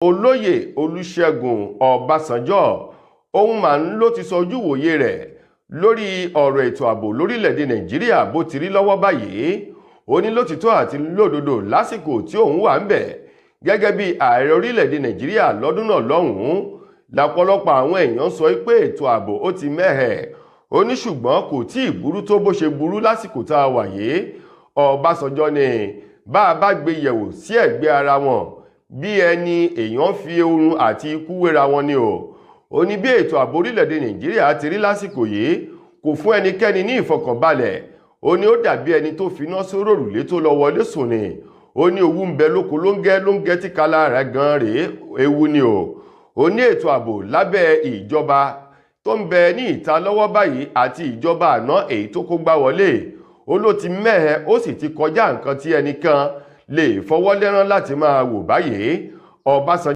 Olóyè Olúṣẹ́gun Ọbásanjọ́ òun mà ń ló ti sọ ojú wòye rẹ̀ lórí ọ̀rọ̀ ètò ààbò lórílẹ̀‐èdè Nàìjíríà bó ti rí lọ́wọ́ báyìí. Ó ní lótìtọ́ àti lódodo lásìkò tí òun wà ń bẹ̀ gẹ́gẹ́ bí ààrẹ orílẹ̀‐èdè Nàìjíríà lọ́dún náà lọ́hùn-ún lápọ̀lọpọ̀ àwọn èèyàn sọ pé ètò ààbò ó ti mẹ́hẹ̀. Ó ní ṣùgbọ́n kò tí ì burú tó bó ṣe burú lásìkò tá a wà yìí. Ọbásanjọ́ ní bá a bá gbé yẹ̀wò sí ẹ̀gbẹ́ ara wọn bí ẹni èèyàn fi oorun àti ikú wéra wọn ni o. Ó ní bí ètò ààbò orílẹ̀-èdè Nàìjíríà ti rí lásìkò yìí kò fún ẹnikẹ́ni ní ìfọkànbalẹ̀. Ó ní ó dàbí ẹni tó finá sórí òrùlé tó lọ wọlé sùn ni. Ó ní owú ń bẹ lóko lóńgẹ́ tí kala rẹ̀ gan rèé ewu ni o. Ó ní ètò ààbò lábẹ́ ìjọba tó ń bẹ ní ìta lọ́wọ́ báyìí àti ìjọba àná èyí tó kó gbá wọlé. Ó ló ti mẹ́hẹ̀ ó sì ti kọjá nǹkan tí ẹnìkan lè fọwọ́ lẹ́rán láti máa wò báyìí. Ọbásanjọ́